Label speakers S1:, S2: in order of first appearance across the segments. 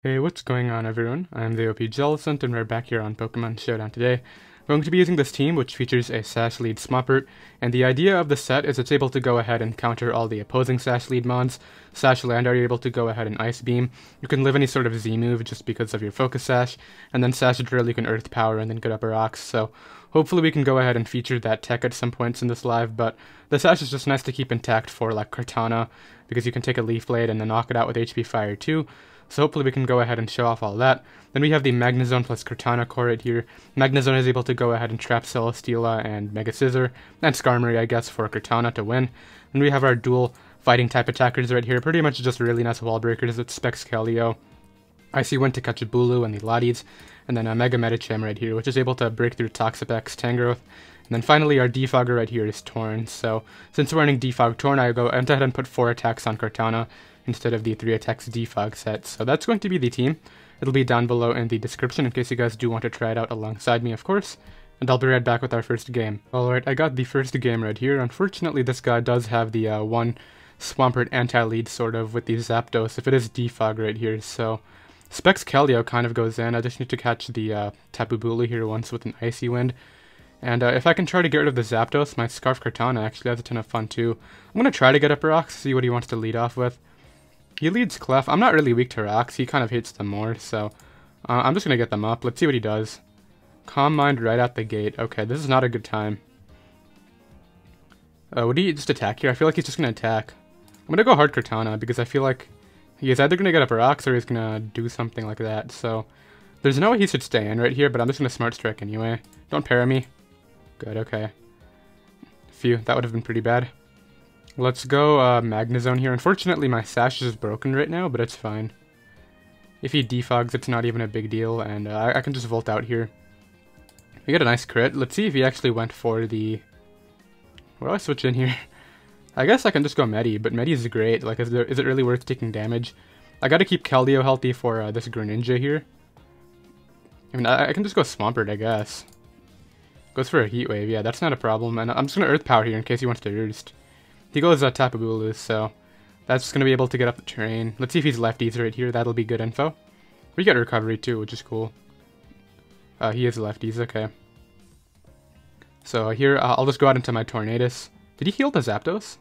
S1: Hey, what's going on everyone? I'm the OPJellicent and we're back here on Pokemon Showdown today. We're going to be using this team which features a Sash lead Swampert, and the idea of the set is it's able to go ahead and counter all the opposing Sash lead mons. Sash Land are able to go ahead and Ice Beam. You can live any sort of Z move just because of your Focus Sash, and then Sash Drill you can Earth Power and then get up a rocks, so hopefully we can go ahead and feature that tech at some points in this live, but the Sash is just nice to keep intact for like Kartana, because you can take a Leaf Blade and then knock it out with HP Fire too. So hopefully we can go ahead and show off all that. Then we have the Magnezone plus Kartana core right here. Magnezone is able to go ahead and trap Celesteela and Mega Scissor, and Skarmory I guess for Kartana to win. Then we have our dual fighting type attackers right here, pretty much just really nice wall breakers with Specs Kellio, Icy Wind to catch a Bulu and the Latids, and then a Mega Medicham right here, which is able to break through Toxapex, Tangrowth. And then finally our Defogger right here is Torn, so since we're running Defog Torn, I go ahead and put 4 attacks on Kartana instead of the 3 attacks Defog set. So that's going to be the team. It'll be down below in the description in case you guys do want to try it out alongside me, of course. And I'll be right back with our first game. Alright, I got the first game right here. Unfortunately, this guy does have the one Swampert anti-lead sort of with the Zapdos if it is Defog right here. So Specs Kellio kind of goes in. I just need to catch the Tapu Bulu here once with an Icy Wind. And if I can try to get rid of the Zapdos, my Scarf Kartana actually has a ton of fun too. I'm going to try to get up rocks, see what he wants to lead off with. He leads Clef. I'm not really weak to rocks. He kind of hates them more, so I'm just going to get them up. Let's see what he does. Calm Mind right out the gate. Okay, this is not a good time. Would he just attack here? I feel like he's just going to attack. I'm going to go hard Kartana because I feel like he is either going to get up rocks or he's going to do something like that. So there's no way he should stay in right here, but I'm just going to Smart Strike anyway. Don't para me. Good, okay. Phew, that would have been pretty bad. Let's go Magnezone here. Unfortunately, my Sash is broken right now, but it's fine. If he defogs, it's not even a big deal, and I can just Volt out here. We get a nice crit. Let's see if he actually went for the... Where do I switch in here? I guess I can just go Medi, but Medi is great. Like, is it really worth taking damage? I gotta keep Keldeo healthy for this Greninja here. I mean, I can just go Swampert, I guess. Goes for a Heat Wave. Yeah, that's not a problem. And I'm just gonna Earth Power here in case he wants to Roost. He goes Tapu Bulu, so that's just going to be able to get up the terrain. Let's see if he's lefties right here. That'll be good info. We get recovery too, which is cool. He is lefties, okay. So here, I'll just go out into my Tornadus. Did he heal the Zapdos?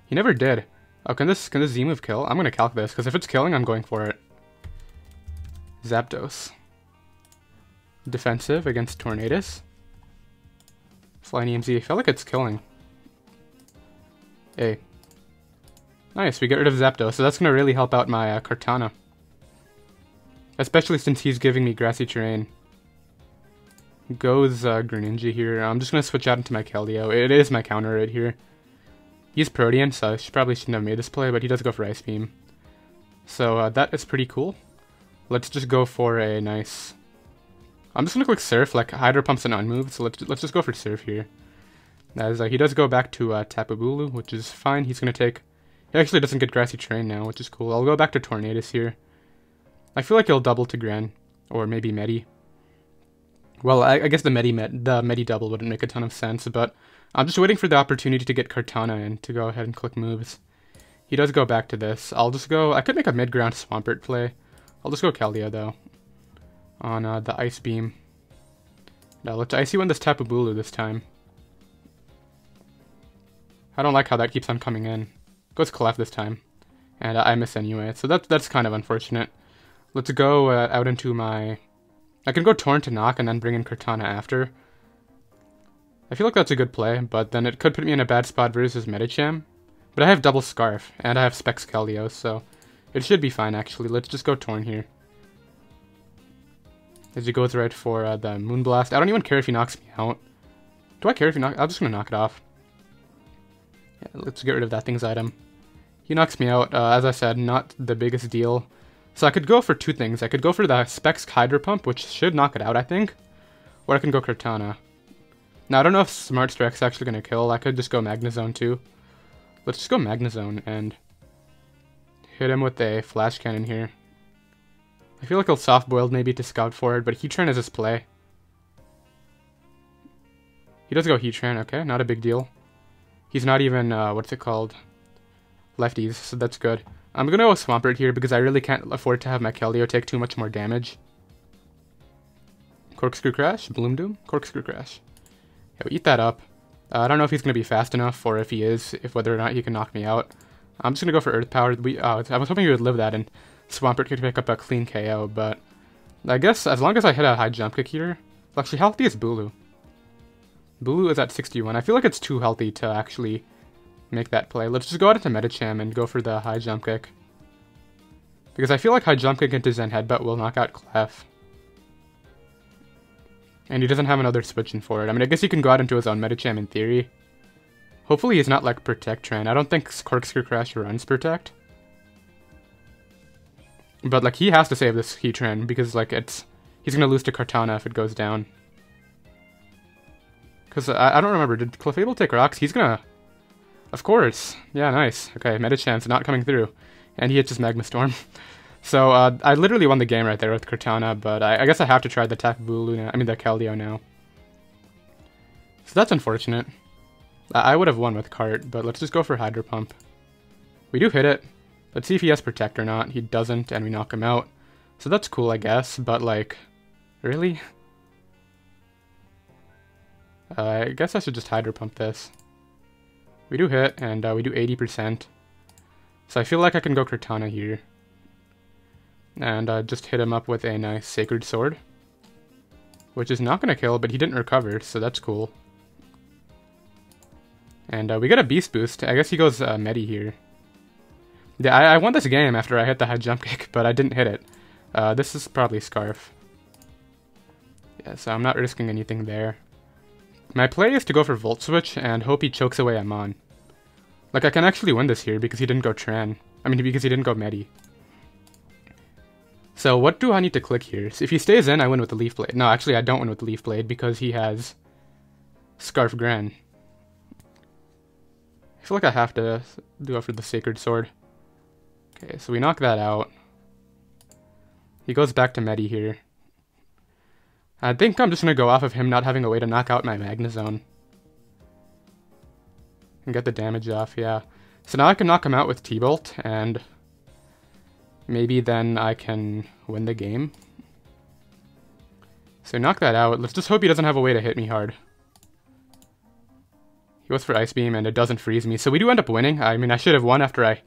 S1: He never did. Oh, can this Z-move kill? I'm going to calc this, because if it's killing, I'm going for it. Zapdos. Defensive against Tornadus. Flying EMZ. I feel like it's killing. Hey. Nice, we get rid of Zapdos, so that's going to really help out my Kartana. Especially since he's giving me grassy terrain. Goes Greninja here. I'm just going to switch out into my Keldeo. It is my counter right here. He's Protean, so I probably shouldn't have made this play, but he does go for Ice Beam. So that is pretty cool. Let's just go for a nice... I'm just going to click Surf, like Hydro Pump's an unmove, so let's just go for Surf here. As he does go back to Tapu Bulu, which is fine. He's going to take... He actually doesn't get Grassy Terrain now, which is cool. I'll go back to Tornadus here. I feel like he'll double to Gran, or maybe Medi. Well, I guess the Medi double wouldn't make a ton of sense, but I'm just waiting for the opportunity to get Kartana in to go ahead and click moves. He does go back to this. I'll just go... I could make a mid-ground Swampert play. I'll just go Keldeo, though, on the Ice Beam. Now, let's Icy Wind this Tapu Bulu this time. I don't like how that keeps on coming in. Goes Clef this time. And I miss anyway, so that's kind of unfortunate. Let's go out into my... I can go Torn to knock and then bring in Kartana after. I feel like that's a good play, but then it could put me in a bad spot versus Medicham. But I have double Scarf, and I have Specs Kellio, so it should be fine actually. Let's just go Torn here. As he goes right for the Moonblast. I don't even care if he knocks me out. Do I care if he knocks... I'm just going to knock it off. Yeah, let's get rid of that thing's item. He knocks me out, as I said, not the biggest deal. So I could go for 2 things. I could go for the Specs Hydro Pump, which should knock it out, I think. Or I can go Kartana. Now, I don't know if Smart Strike's actually going to kill. I could just go Magnezone too. Let's just go Magnezone and hit him with a Flash Cannon here. I feel like he'll soft-boiled maybe to scout forward, but Heatran is his play. He does go Heatran, okay, not a big deal. He's not even, what's it called? Lefties, so that's good. I'm gonna go Swampert here because I really can't afford to have my Keldeo take too much more damage. Corkscrew Crash, Bloom Doom, Corkscrew Crash. Yo, eat that up. I don't know if he's gonna be fast enough, or if he is, if whether or not he can knock me out. I'm just gonna go for Earth Power. I was hoping he would live that and Swampert could pick up a clean KO, but I guess as long as I hit a high jump kick here. Actually, how healthy is Bulu? Bulu is at 61. I feel like it's too healthy to actually make that play. Let's just go out into Medicham and go for the high jump kick. Because I feel like high jump kick into Zen Headbutt will knock out Clef. And he doesn't have another switch in for it. I mean, I guess he can go out into his own Medicham in theory. Hopefully he's not like Protect Tran. I don't think Corkscrew Crash runs Protect. But like he has to save this Heatran because like he's gonna lose to Kartana if it goes down. Because I don't remember, did Clefable take rocks? He's gonna... Of course. Yeah, nice. Okay, Medicham's not coming through. And he hits his Magma Storm. So, I literally won the game right there with Kartana, but I guess I have to try the Tapu Bulu now. I mean, the Keldeo now. So that's unfortunate. I would have won with Cart, but let's just go for Hydro Pump. We do hit it. Let's see if he has Protect or not. He doesn't, and we knock him out. So that's cool, I guess, but like... Really? I guess I should just Hydro Pump this. We do hit, and we do 80%. So I feel like I can go Kartana here. And just hit him up with a nice Sacred Sword. Which is not going to kill, but he didn't recover, so that's cool. And we get a Beast Boost. I guess he goes Medi here. Yeah, I won this game after I hit the high jump kick, but I didn't hit it. This is probably Scarf. Yeah, so I'm not risking anything there. My play is to go for Volt Switch and hope he chokes away Amon. Like, I can actually win this here because he didn't go Tran. I mean, because he didn't go Medi. So, what do I need to click here? So if he stays in, I win with the Leaf Blade. No, actually, I don't win with the Leaf Blade because he has Scarf Gran. I feel like I have to go for the Sacred Sword. Okay, so we knock that out. He goes back to Medi here. I think I'm just going to go off of him not having a way to knock out my Magnezone. And get the damage off, yeah. So now I can knock him out with T-Bolt, and maybe then I can win the game. So knock that out. Let's just hope he doesn't have a way to hit me hard. He goes for Ice Beam, and it doesn't freeze me. So we do end up winning. I mean, I should have won after I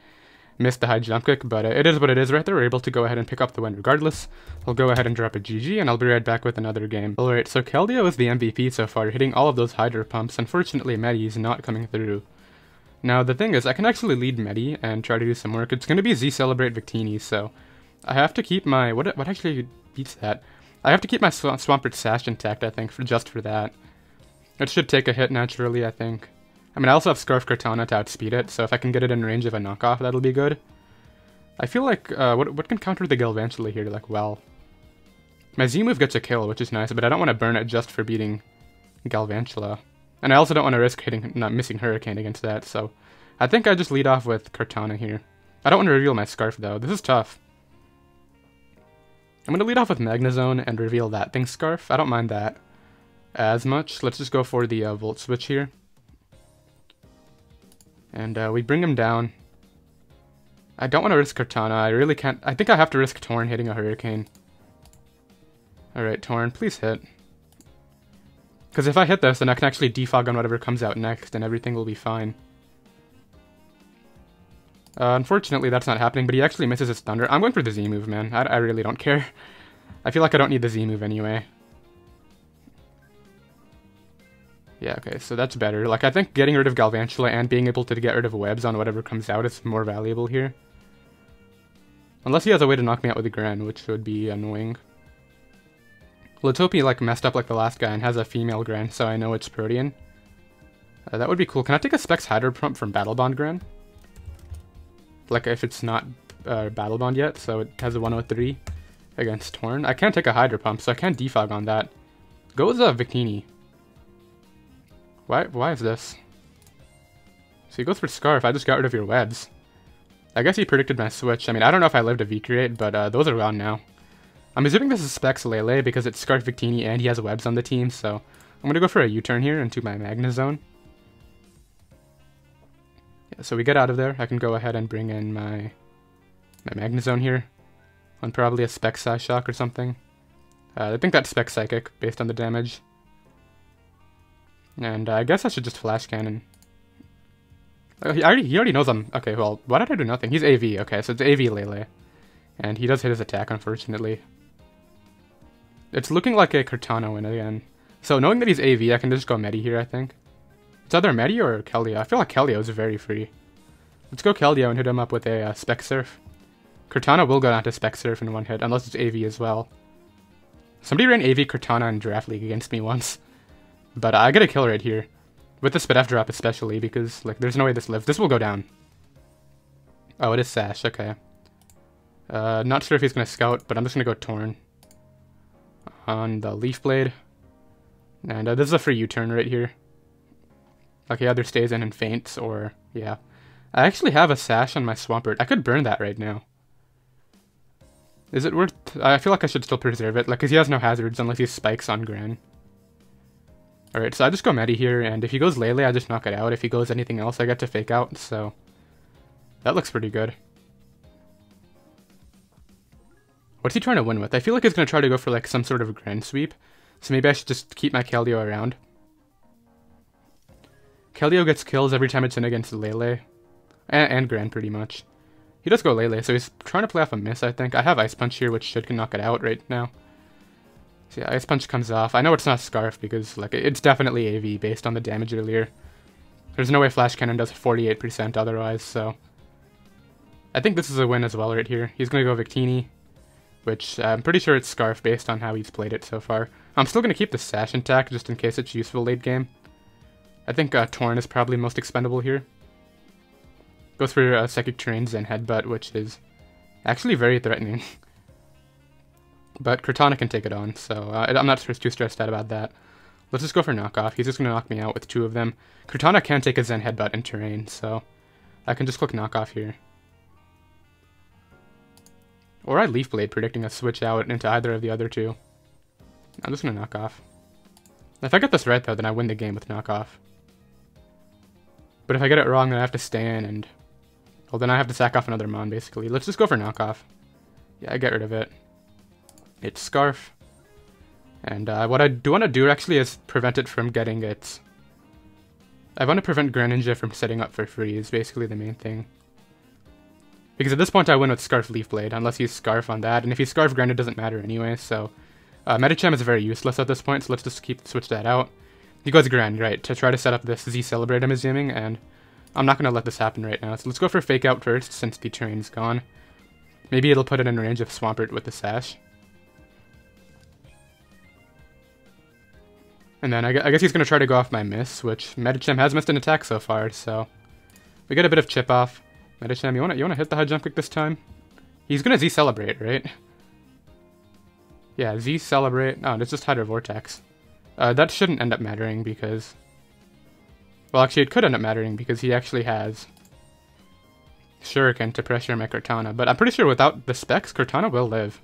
S1: missed the high jump kick, but it is what it is right there. We're able to go ahead and pick up the win regardless. I'll go ahead and drop a GG, and I'll be right back with another game. Alright, so Keldeo is the MVP so far, hitting all of those Hydro Pumps. Unfortunately, Medi is not coming through. Now, the thing is, I can actually lead Medi and try to do some work. It's going to be Z-Celebrate Victini, so I have to keep my... What actually beats that? I have to keep my Swampert Sash intact, I think, just for that. It should take a hit naturally, I think. I mean, I also have Scarf Kartana to outspeed it, so if I can get it in range of a knockoff, that'll be good. I feel like, what can counter the Galvantula here, like, well? My Z-move gets a kill, which is nice, but I don't want to burn it just for beating Galvantula. And I also don't want to risk not missing Hurricane against that, so I think I just lead off with Kartana here. I don't want to reveal my Scarf, though. This is tough. I'm going to lead off with Magnezone and reveal that thing Scarf. I don't mind that as much. Let's just go for the Volt Switch here. And we bring him down. I don't want to risk Kartana. I really can't. I think I have to risk Torn hitting a Hurricane. Alright, Torn, please hit. Because if I hit this, then I can actually defog on whatever comes out next, and everything will be fine. Unfortunately, that's not happening, but he actually misses his Thunder. I'm going for the Z-move, man. I really don't care. I feel like I don't need the Z-move anyway. Yeah, okay, so that's better. Like, I think getting rid of Galvantula and being able to get rid of webs on whatever comes out is more valuable here. Unless he has a way to knock me out with a Gran, which would be annoying. Let's hope he, like, messed up like the last guy and has a female Gran, so I know it's Protean. That would be cool. Can I take a Specs Hydro Pump from Battle Bond Gran? Like, if it's not Battle Bond yet, so it has a 103 against Torn. I can't take a Hydro Pump, so I can't defog on that. Goes Victini. Why is this? So he goes for Scarf. I just got rid of your webs. I guess he predicted my switch. I mean, I don't know if I lived a V-Create, but those are gone now. I'm assuming this is Specs Lele because it's Scarf Victini and he has webs on the team, so I'm going to go for a U-turn here into my Magnezone. Yeah, so we get out of there. I can go ahead and bring in my my Magnezone here on probably a Spec Psyshock or something. I think that's Spec Psychic based on the damage. And I guess I should just Flash Cannon. He already knows I'm... Okay, well, why did I do nothing? He's AV. Okay, so it's AV Lele. And he does hit his attack, unfortunately. It's looking like a Kartana win again. So knowing that he's AV, I can just go Medi here, I think. It's either Medi or Keldeo. I feel like Keldeo is very free. Let's go Keldeo and hit him up with a Spec Surf. Kartana will go down to Spec Surf in one hit, unless it's AV as well. Somebody ran AV Kartana in Draft League against me once. But I get a kill right here. With the Spidef drop especially, because like there's no way this lives. This will go down. Oh, it is Sash, okay. Not sure if he's going to Scout, but I'm just going to go Torn. On the Leaf Blade. And this is a free U-turn right here. Like he either stays in and faints, or... yeah. I actually have a Sash on my Swampert. I could burn that right now. Is it worth... I feel like I should still preserve it, like, because he has no hazards unless he spikes on Gran. Alright, so I just go Medi here, and if he goes Lele, I just knock it out. If he goes anything else, I get to Fake Out, so... that looks pretty good. What's he trying to win with? I feel like he's going to try to go for, like, some sort of Gran Sweep. So maybe I should just keep my Keldeo around. Keldeo gets kills every time it's in against Lele. And Gran, pretty much. He does go Lele, so he's trying to play off a miss, I think. I have Ice Punch here, which should knock it out right now. So yeah, Ice Punch comes off. I know it's not Scarf, because like it's definitely AV based on the damage earlier. There's no way Flash Cannon does 48% otherwise, so... I think this is a win as well right here. He's going to go Victini, which I'm pretty sure it's Scarf based on how he's played it so far. I'm still going to keep the Sash intact, just in case it's useful late game. I think Torn is probably most expendable here. Goes for Psychic Terrains and Headbutt, which is actually very threatening. But Kartana can take it on, so I'm not too stressed out about that. Let's just go for Knockoff. He's just going to knock me out with 2 of them. Kartana can take a Zen Headbutt in Terrain, so I can just click Knockoff here. Or I Leaf Blade, predicting a switch out into either of the other 2. I'm just going to Knockoff. If I get this right, though, then I win the game with Knockoff. But if I get it wrong, then I have to stay in and... well, then I have to sack off another Mon, basically. Let's just go for Knockoff. Yeah, I get rid of it. It's Scarf. And what I do want to do, actually, is prevent it from getting its... I want to prevent Greninja from setting up for free, is basically the main thing. Because at this point, I win with Scarf Leaf Blade, unless he's Scarf on that. And if he's Scarf, Greninja doesn't matter anyway, so... Medicham is very useless at this point, so let's just switch that out. He goes Grand, right, to try to set up this Z Celebrate I'm assuming, and I'm not going to let this happen right now. So let's go for Fake Out first, since the terrain's gone. Maybe it'll put it in range of Swampert with the Sash. And then I guess he's going to try to go off my miss, which Medicham has missed an attack so far, so... we get a bit of chip off. Medicham, you wanna hit the high jump kick this time? He's going to Z Celebrate, right? Yeah, Z Celebrate. Oh, it's just Hydro Vortex. That shouldn't end up mattering because... well, actually, it could end up mattering because he actually has Shuriken to pressure my Kartana. But I'm pretty sure without the specs, Kartana will live.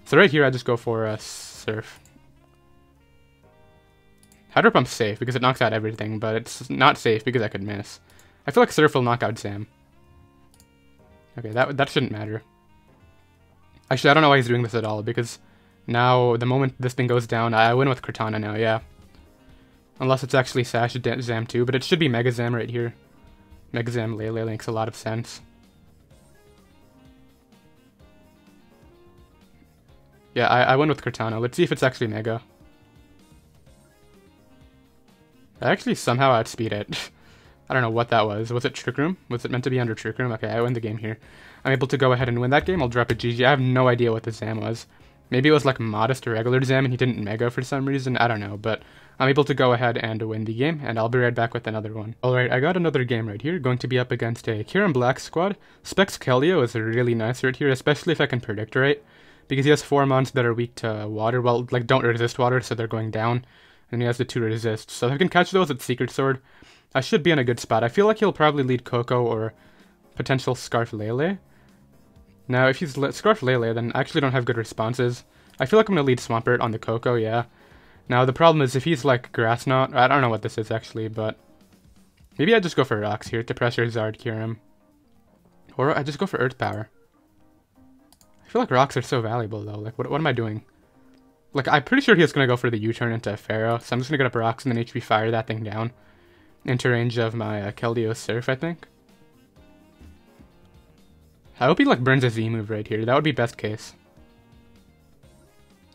S1: So right here, I just go for Surf. Hydro Pump's safe because it knocks out everything, but it's not safe because I could miss. I feel like Surf will knock out Sam. Okay, that shouldn't matter. Actually, I don't know why he's doing this at all, because now, the moment this thing goes down, I win with Kartana now, yeah. Unless it's actually Sash Zam too, but it should be Mega Zam right here. Mega Zam Lele makes a lot of sense. Yeah, I win with Kartana. Let's see if it's actually Mega. I actually somehow outspeed it. I don't know what that was. Was it Trick Room? Was it meant to be under Trick Room? Okay, I win the game here. I'm able to go ahead and win that game. I'll drop a GG. I have no idea what the Zam was. Maybe it was like modest or regular Zam and he didn't Mega for some reason. I don't know, but I'm able to go ahead and win the game, and I'll be right back with another one. Alright, I got another game right here. Going to be up against a Kieran Black squad. Specs Keldeo is really nice right here, especially if I can predict right. Because he has 4 mons that are weak to water. Well, like, don't resist water, so they're going down. And he has the 2 resist. So if I can catch those with Secret Sword, I should be in a good spot. I feel like he'll probably lead Coco or potential Scarf Lele. Now, if he's Scarf Lele, then I actually don't have good responses. I feel like I'm going to lead Swampert on the Coco, yeah. Now, the problem is if he's like Grass Knot, I don't know what this is actually, but maybe I just go for Rocks here to pressure Zard Kyurem. Or I just go for Earth Power. I feel like rocks are so valuable though. Like, what am I doing? Like, I'm pretty sure he was gonna go for the U-turn into Pharaoh, so I'm just gonna get up rocks and then HP fire that thing down into range of my Keldeo Surf, I think. I hope he like burns a Z move right here. That would be best case.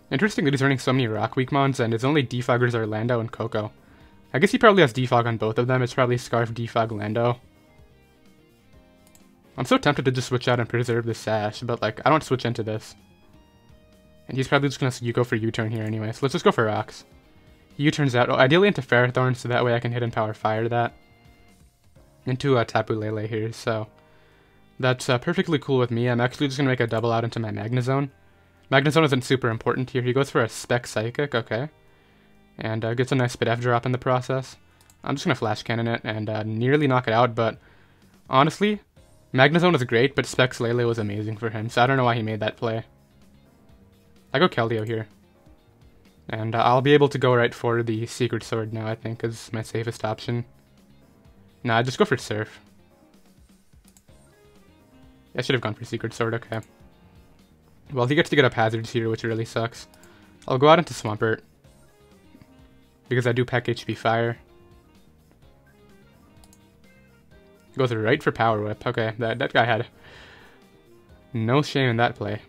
S1: Interesting that he's running so many rock weak mons and his only defoggers are Lando and Coco. I guess he probably has defog on both of them. It's probably Scarf, defog, Lando. I'm so tempted to just switch out and preserve the Sash, but like, I don't switch into this. And he's probably just gonna go for U-turn here anyway, so let's just go for rocks. He U-turns out, ideally into Ferrothorn, so that way I can hit and power fire that. Into Tapu Lele here, so that's perfectly cool with me. I'm actually just gonna make a double out into my Magnezone. Magnezone isn't super important here. He goes for a Spec Psychic, okay. And gets a nice Spit F drop in the process. I'm just gonna Flash Cannon it and nearly knock it out, but honestly, Magnezone was great, but Specs Lele was amazing for him, so I don't know why he made that play. I go Keldeo here. And I'll be able to go right for the Secret Sword now, I think, is my safest option. Nah, I just go for Surf. I should have gone for Secret Sword, okay. Well, he gets to get up hazards here, which really sucks. I'll go out into Swampert. Because I do pack HP Fire. Goes right for Power Whip. Okay, that guy had no shame in that play.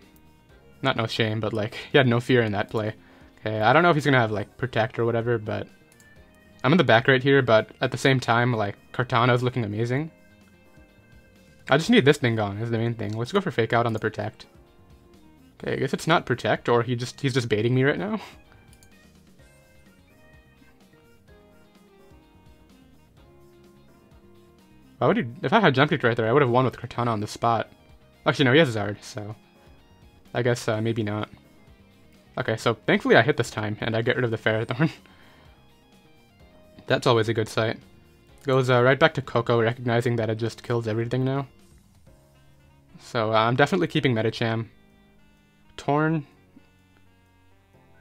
S1: Not no shame, but like, he had no fear in that play. Okay, I don't know if he's gonna have like Protect or whatever, but I'm in the back right here, but at the same time, like, Kartana is looking amazing. I just need this thing gone, is the main thing. Let's go for Fake Out on the Protect. Okay, I guess it's not Protect, or he's just baiting me right now. Why would he? If I had Jump Kick right there, I would have won with Kartana on the spot. Actually, no, he has Zard, so I guess maybe not. Okay, so thankfully I hit this time, and I get rid of the Ferrothorn. That's always a good sight. Goes right back to Coco, recognizing that it just kills everything now. So I'm definitely keeping Medicham. Torn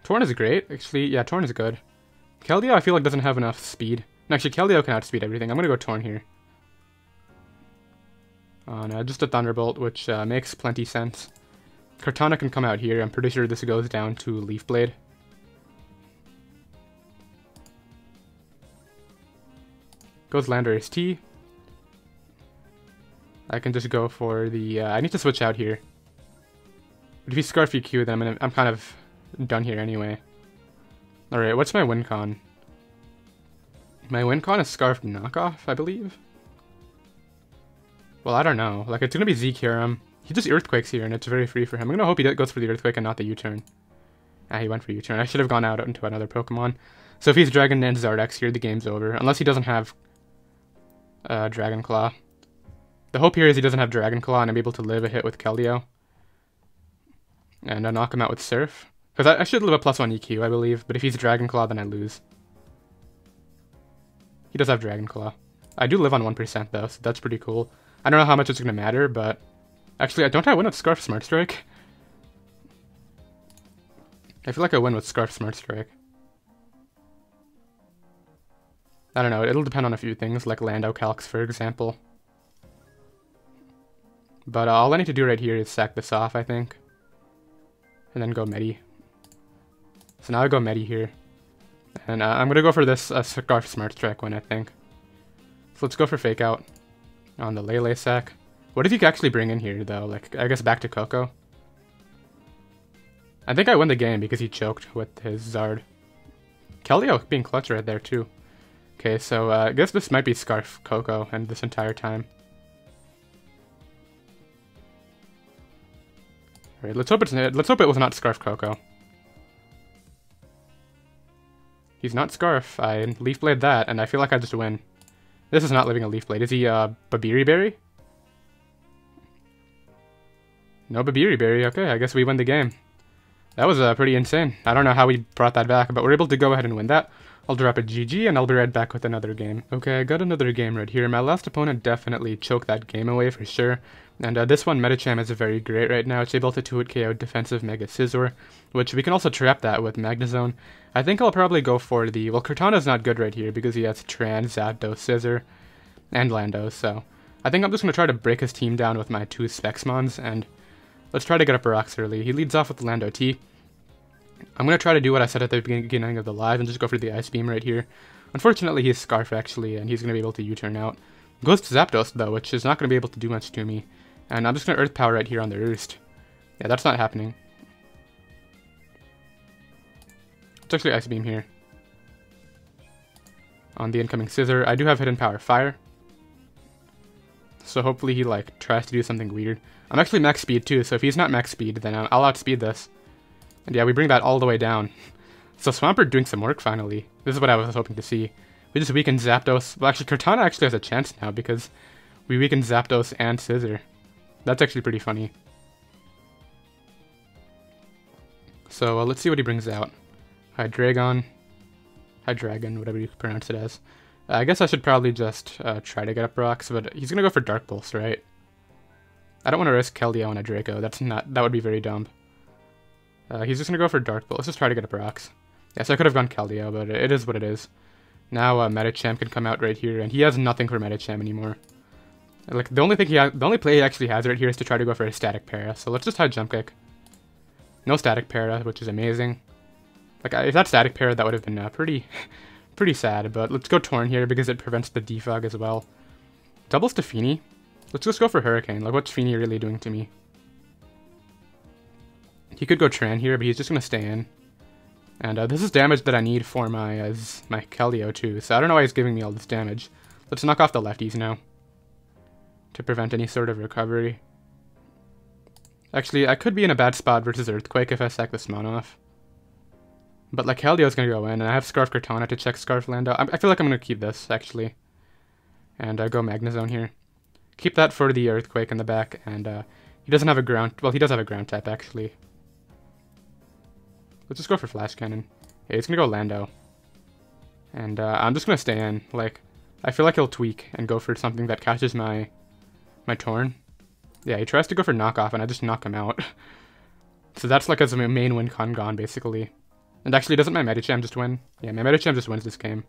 S1: is great, actually. Yeah, Torn is good. Keldeo I feel like doesn't have enough speed. And actually, Keldeo can outspeed everything. I'm gonna go Torn here. On just a Thunderbolt, which makes plenty sense. Kartana can come out here. I'm pretty sure this goes down to Leaf Blade. Goes Landorus-T. I can just go for the... I need to switch out here. But if he Scarf EQ, then I'm kind of done here anyway. Alright, what's my win con? My win con is Scarf Knockoff, I believe? Well, I don't know. Like, it's gonna be Zekiram. He just Earthquakes here, and it's very free for him. I'm gonna hope he goes for the Earthquake and not the U-turn. Ah, he went for U-turn. I should have gone out into another Pokemon. So if he's Dragon and Zardex here, the game's over. Unless he doesn't have Dragon Claw. The hope here is he doesn't have Dragon Claw, and I'm able to live a hit with Keldeo. And knock him out with Surf. Because I should live a +1 EQ, I believe. But if he's Dragon Claw, then I lose. He does have Dragon Claw. I do live on 1% though, so that's pretty cool. I don't know how much it's going to matter, but... Actually, don't I win with Scarf Smart Strike? I feel like I win with Scarf Smart Strike. I don't know, it'll depend on a few things, like Lando Calcs, for example. But all I need to do right here is sack this off, I think. And then go Medi. So now I go Medi here. And I'm going to go for this Scarf Smart Strike win, I think. So let's go for Fake Out on the Lele sack. What if you could actually bring in here, though? Like, I guess back to Coco. I think I win the game because he choked with his Zard. Keldeo being clutch right there, too. Okay, so I guess this might be Scarf Coco and this entire time. Alright, let's hope it was not Scarf Coco. He's not Scarf. I Leaf Blade that, and I feel like I just win. This is not living a Leaf Blade. Is he Babiri Berry? No Babiri Berry. Okay, I guess we win the game. That was pretty insane. I don't know how we brought that back, but we're able to go ahead and win that. I'll drop a GG, and I'll be right back with another game. Okay, I got another game right here. My last opponent definitely choked that game away for sure. And this one, Medicham, is very great right now. It's able to 2-hit KO defensive Mega Scizor, which we can also trap that with Magnezone. I think I'll probably go for the... Well, Kartana's not good right here because he has Trans, Zapdos, Scizor, and Lando, so... I think I'm just going to try to break his team down with my 2 Spexmons, and Let's try to get up rocks early. He leads off with Landorus-T. I'm going to try to do what I said at the beginning of the live and just go for the Ice Beam right here. Unfortunately, he's Scarf, actually, and he's going to be able to U-turn out. Goes to Zapdos, though, which is not going to be able to do much to me. And I'm just going to Earth Power right here on the Roost. Yeah, that's not happening. Let's actually Ice Beam here. On the incoming Scissor, I do have Hidden Power Fire. So hopefully he, like, tries to do something weird. I'm actually max speed, too, so if he's not max speed, then I'll outspeed this. And yeah, we bring that all the way down. So Swampert doing some work, finally. This is what I was hoping to see. We just weakened Zapdos. Well, actually, Kartana actually has a chance now, because we weakened Zapdos and Scissor. That's actually pretty funny. So let's see what he brings out. Hydreigon, whatever you pronounce it as. I guess I should probably just try to get up rocks, but he's gonna go for Dark Pulse, right? I don't want to risk Keldeo on a Draco. That would be very dumb. He's just gonna go for Dark Pulse. Let's just try to get up rocks. Yes, I could have gone Keldeo, but it is what it is. Now Medicham can come out right here, and he has nothing for Medicham anymore. Like the only play he actually has right here is to try to go for a Static Para. So let's just hide Jump Kick. No Static Para, which is amazing. Like if that Static Para, that would have been pretty sad. But let's go Torn here because it prevents the Defog as well. Doubles to Feeny. Let's just go for Hurricane. Like what's Feeny really doing to me? He could go Tran here, but he's just gonna stay in. And this is damage that I need for my Keldeo too. So I don't know why he's giving me all this damage. Let's knock off the lefties now to prevent any sort of recovery. Actually, I could be in a bad spot versus Earthquake if I sack the Smogon. But like Keldeo's gonna go in, and I have Scarf Kartana to check Scarf Lando. I feel like I'm gonna keep this actually, and go Magnezone here. Keep that for the Earthquake in the back, and he doesn't have a ground. Well, he does have a ground type actually. Let's just go for Flash Cannon. Yeah, he's gonna go Lando, and I'm just gonna stay in. Like, I feel like he'll tweak and go for something that catches my Torn. Yeah, he tries to go for knockoff, and I just knock him out. So that's like as a main win con gone, basically. And actually, doesn't my Medicham just win? Yeah, my Medicham just wins this game.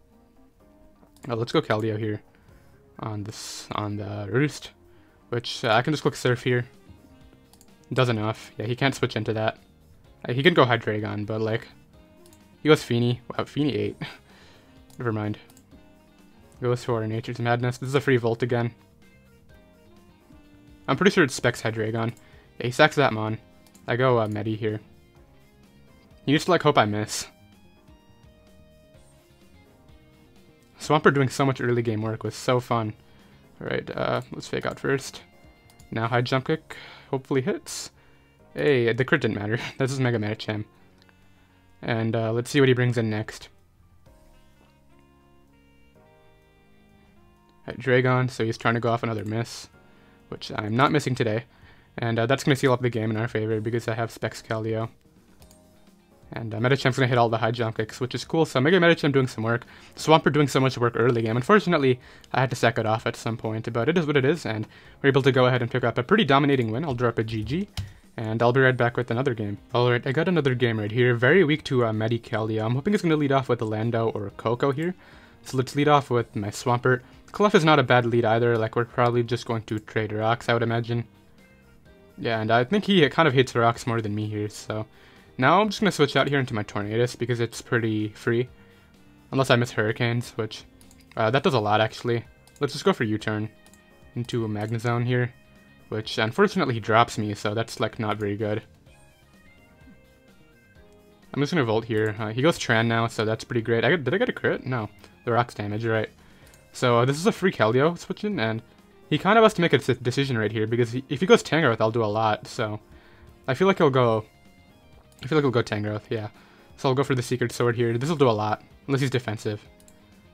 S1: Oh, let's go Keldeo here on the Roost, which I can just click Surf here. Does enough. Yeah, he can't switch into that. He can go Hydreigon, but like, he goes Feeny. Wow, Feeny 8. Never mind. Goes for Nature's Madness. This is a free Volt again. I'm pretty sure it specs Hydreigon. Yeah, he sacks that Mon. I go Medi here. You used to like hope I miss. Swampert doing so much early game work was so fun. Alright, let's fake out first. Now high Jump Kick. Hopefully hits. Hey, the crit didn't matter. This is Mega Medicham. And let's see what he brings in next. Hydreigon, so he's trying to go off another miss, which I'm not missing today. And that's going to seal up the game in our favor because I have Specs Keldeo. And Medicham's going to hit all the high jump kicks, which is cool. So Mega Medicham doing some work. Swampert doing so much work early game. Unfortunately, I had to sack it off at some point, but it is what it is. And we're able to go ahead and pick up a pretty dominating win. I'll drop a GG. And I'll be right back with another game. Alright, I got another game right here. Very weak to Medi Keldeo. I'm hoping it's going to lead off with a Lando or a Coco here. So let's lead off with my Swampert. Clef is not a bad lead either. Like, we're probably just going to trade rocks, I would imagine. Yeah, and I think he kind of hates rocks more than me here, so... Now I'm just going to switch out here into my Tornadus because it's pretty free. Unless I miss Hurricanes, which... that does a lot, actually. Let's just go for U-turn into a Magnezone here. Which, unfortunately, he drops me, so that's, like, not very good. I'm just going to Volt here. He goes Tran now, so that's pretty great. Did I get a crit? No. The rocks damage, right. So, this is a free Keldeo switching, and he kind of has to make a decision right here, because if he goes Tangrowth, I'll do a lot, so... I feel like he'll go Tangrowth, yeah. So I'll go for the Secret Sword here. This will do a lot, unless he's defensive.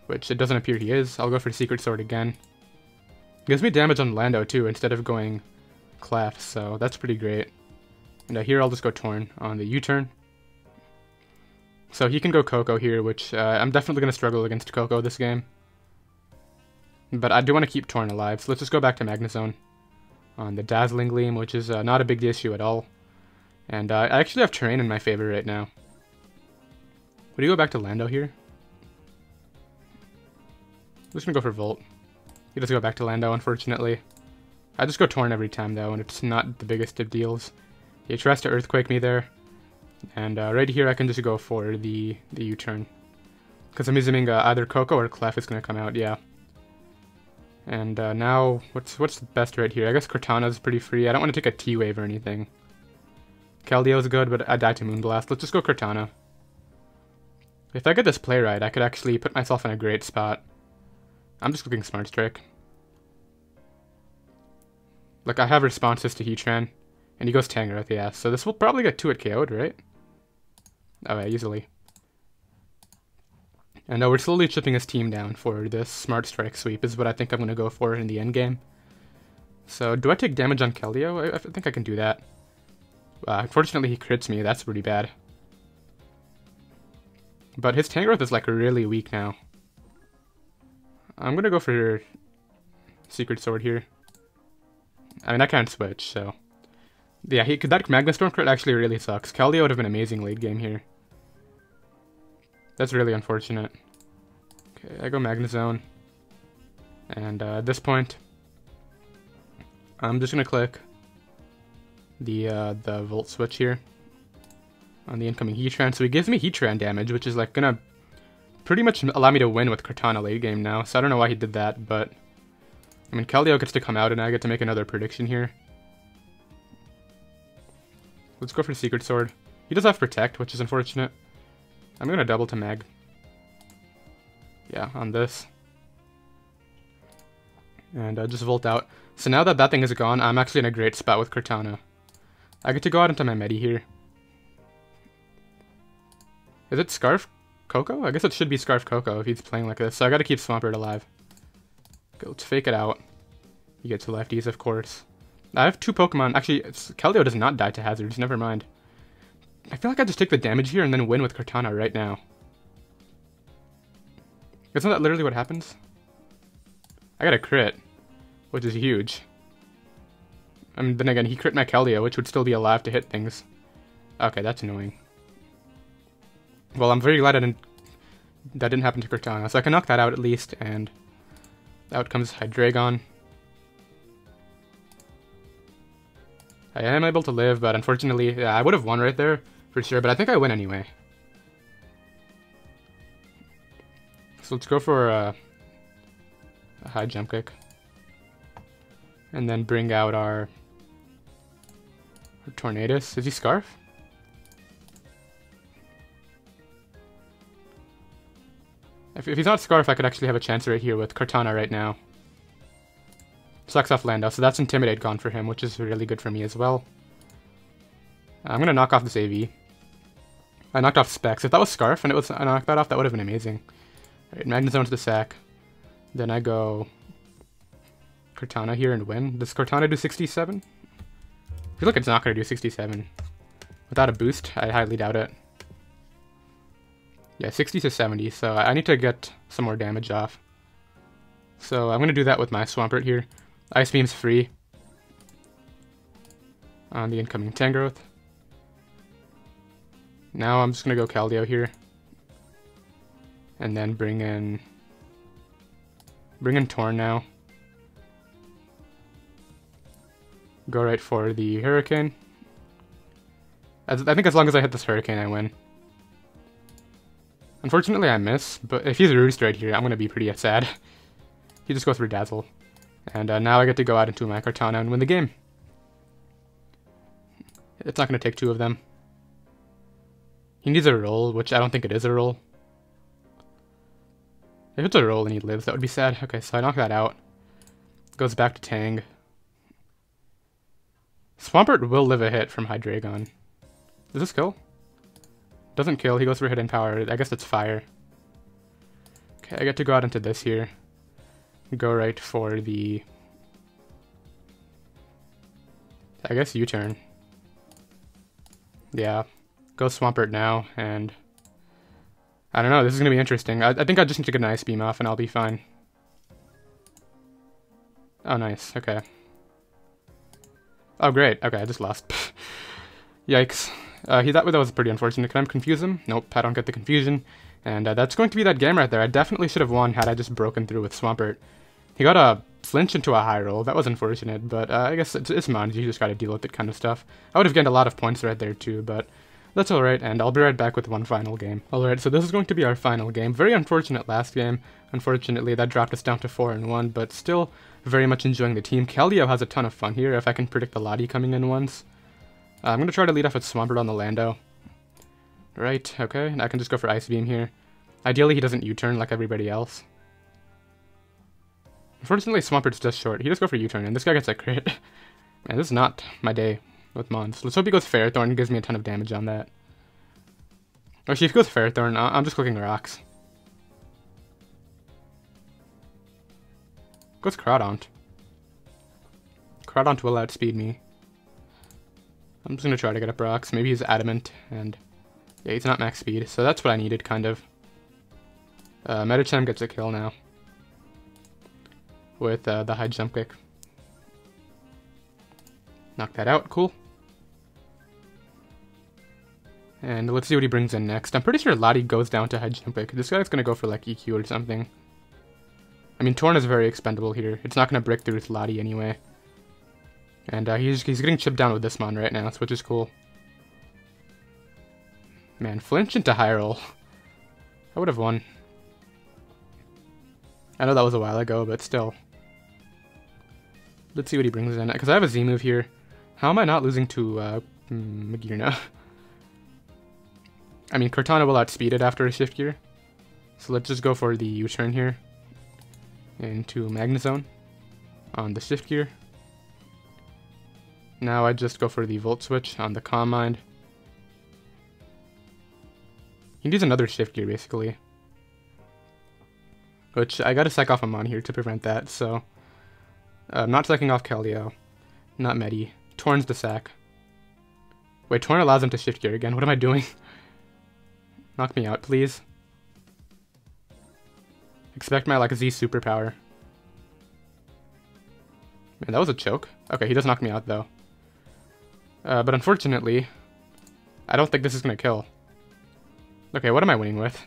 S1: Which it doesn't appear he is. I'll go for Secret Sword again. Gives me damage on Lando too, instead of going Clef, so that's pretty great. And here I'll just go Torn on the U-turn. So he can go Coco here, which I'm definitely going to struggle against Coco this game. But I do want to keep Torn alive, so let's just go back to Magnezone on the Dazzling Gleam, which is not a big issue at all. And I actually have terrain in my favor right now. Would you go back to Lando here? I'm just going to go for Volt. He doesn't go back to Lando, unfortunately. I just go Torn every time, though, and it's not the biggest of deals. He tries to Earthquake me there. And right here I can just go for the U-turn. Because I'm assuming either Coco or Clef is going to come out, yeah. And now, what's the best right here? I guess Kartana's pretty free. I don't want to take a T-Wave or anything. Keldio's good, but I died to Moonblast. Let's just go Kartana. If I get this play right, I could actually put myself in a great spot. I'm just looking Smart Strike. Like, I have responses to Heatran, and he goes Tangrowth, yeah. So this will probably get 2-hit KO'd, right? Oh, yeah, easily. And we're slowly chipping his team down for this Smart Strike sweep is what I think I'm going to go for in the end game. So, do I take damage on Keldeo? I think I can do that. Unfortunately, he crits me. That's pretty bad. But his Tangrowth is like really weak now. I'm going to go for Secret Sword here. I mean, I can't switch, so... Yeah, that Magnezone crit actually really sucks. Keldeo would have been amazing late game here. That's really unfortunate. Okay, I go Magnezone. And at this point, I'm just going to click the Volt Switch here on the incoming Heatran. So he gives me Heatran damage, which is like going to pretty much allow me to win with Kartana late game now. So I don't know why he did that, but... I mean, Keldeo gets to come out and I get to make another prediction here. Let's go for Secret Sword. He does have Protect, which is unfortunate. I'm going to double to Mag. Yeah, on this. And just Volt out. So now that that thing is gone, I'm actually in a great spot with Kartana. I get to go out into my Medi here. Is it Scarf Coco? I guess it should be Scarf Coco if he's playing like this. So I got to keep Swampert alive. Okay, let's fake it out. You get to lefties, of course. I have 2 Pokemon. Actually, Keldeo does not die to hazards. Never mind. I feel like I just take the damage here and then win with Kartana right now. Isn't that literally what happens? I got a crit, which is huge. I mean, then again, he crit my Keldeo, which would still be alive to hit things. Okay, that's annoying. Well, I'm very glad that didn't happen to Kartana, so I can knock that out at least, and out comes Hydreigon. I am able to live, but unfortunately, yeah, I would have won right there, for sure, but I think I win anyway. So let's go for a high jump kick. And then bring out our Tornadus. Is he Scarf? If he's not Scarf, I could actually have a chance right here with Kartana right now. Sucks off Lando, so that's Intimidate gone for him, which is really good for me as well. I'm going to knock off this AV. I knocked off Specs. If that was Scarf and I knocked that off, that would have been amazing. Alright, Magnezone to the sack. Then I go Kartana here and win. Does Kartana do 67? I feel like it's not going to do 67. Without a boost, I highly doubt it. Yeah, 60 to 70, so I need to get some more damage off. So I'm going to do that with my Swampert here. Ice Beam's free on the incoming Tangrowth. Now I'm just going to go Keldeo here. And then bring in Torn now. Go right for the Hurricane. I think as long as I hit this Hurricane, I win. Unfortunately, I miss, but if he's Roost right here, I'm going to be pretty sad. He just goes for Dazzle. And now I get to go out into my Kartana and win the game. It's not going to take 2 of them. He needs a roll, which I don't think it is a roll. If it's a roll and he lives, that would be sad. Okay, so I knock that out. Goes back to Tang. Swampert will live a hit from Hydreigon. Does this kill? Doesn't kill, he goes for Hidden Power. I guess it's Fire. Okay, I get to go out into this here. Go right for the... I guess U-turn. Yeah. Go Swampert now, and... I don't know, this is going to be interesting. I think I just need to get an Ice Beam off and I'll be fine. Oh, nice. Okay. Oh, great. Okay, I just lost. Yikes. That was pretty unfortunate. Can I confuse him? Nope, I don't get the confusion. And that's going to be that game right there. I definitely should have won had I just broken through with Swampert. He got a flinch into a high roll. That was unfortunate, but I guess it's Mons. You just gotta deal with it kind of stuff. I would have gained a lot of points right there too, but that's alright, and I'll be right back with one final game. Alright, so this is going to be our final game. Very unfortunate last game. Unfortunately, that dropped us down to 4-1, but still very much enjoying the team. Keldeo has a ton of fun here, if I can predict the Lottie coming in once. I'm going to try to lead off with Swampert on the Lando. Right, okay, and I can just go for Ice Beam here. Ideally, he doesn't U-turn like everybody else. Unfortunately, Swampert's just short. He just go for U-turn, and this guy gets a crit. Man, this is not my day with Mons. Let's hope he goes Ferrothorn and gives me a ton of damage on that. Actually, if he goes Ferrothorn, I'm just clicking rocks. Goes Crawdaunt. Crawdaunt will outspeed me. I'm just going to try to get up rocks. Maybe he's adamant, and yeah, he's not max speed, so that's what I needed, kind of. Medicham gets a kill now with the high jump kick. Knock that out, cool. And let's see what he brings in next. I'm pretty sure Lottie goes down to high jump kick. This guy's going to go for like EQ or something. I mean, Torn is very expendable here. It's not going to break through with Lottie anyway. And he's getting chipped down with this Mon right now, which is cool. Man, flinch into high roll. I would have won. I know that was a while ago, but still. Let's see what he brings in. Because I have a Z move here. How am I not losing to Magnezone? I mean, Kartana will outspeed it after a shift gear. So let's just go for the U-turn here. Into Magnezone on the shift gear. Now I just go for the Volt Switch on the Calm Mind. He needs another shift gear, basically. Which, I gotta sack off a Mon here to prevent that, so... I'm not sacking off Keldeo. Not Medi. Torn's the sack. Wait, Torn allows him to shift gear again. What am I doing? Knock me out, please. Expect my, like, Z superpower. Man, that was a choke. Okay, he does knock me out, though. But unfortunately, I don't think this is gonna kill. Okay, what am I winning with?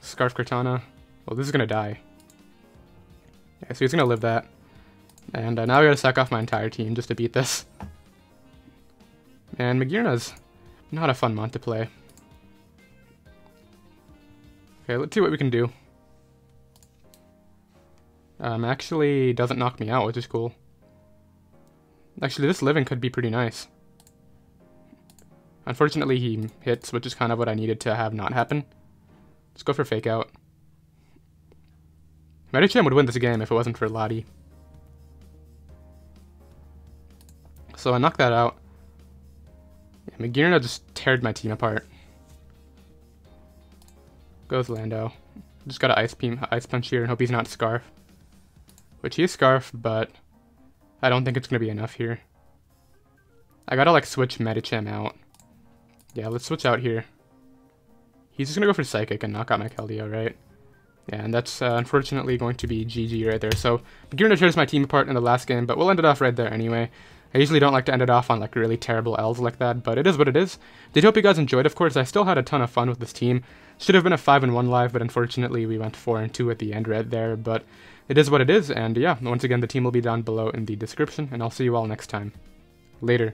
S1: Scarf Kartana. Well, this is gonna die. Yeah, so he's gonna live that. And now I gotta sack off my entire team just to beat this. Man, Magnezone not a fun Mon to play. Okay, let's see what we can do. Actually doesn't knock me out, which is cool. Actually, this living could be pretty nice. Unfortunately, he hits, which is kind of what I needed to have not happen. Let's go for Fake Out. Medicham would win this game if it wasn't for Lottie. So I knocked that out. Yeah, Magnezone just teared my team apart. Goes Lando. Just gotta Ice Punch here and hope he's not Scarf. Which he is Scarf, but I don't think it's gonna be enough here. I gotta like switch Medicham out. Yeah, let's switch out here. He's just gonna go for Psychic and knock out my Keldeo, right? Yeah, and that's unfortunately going to be GG right there. So Magnezone tears my team apart in the last game, but we'll end it off right there anyway. I usually don't like to end it off on like really terrible L's like that, but it is what it is. Did hope you guys enjoyed. Of course, I still had a ton of fun with this team. Should have been a 5-1 live, but unfortunately we went 4-2 at the end right there. But it is what it is, and yeah, once again, the team will be down below in the description, and I'll see you all next time. Later.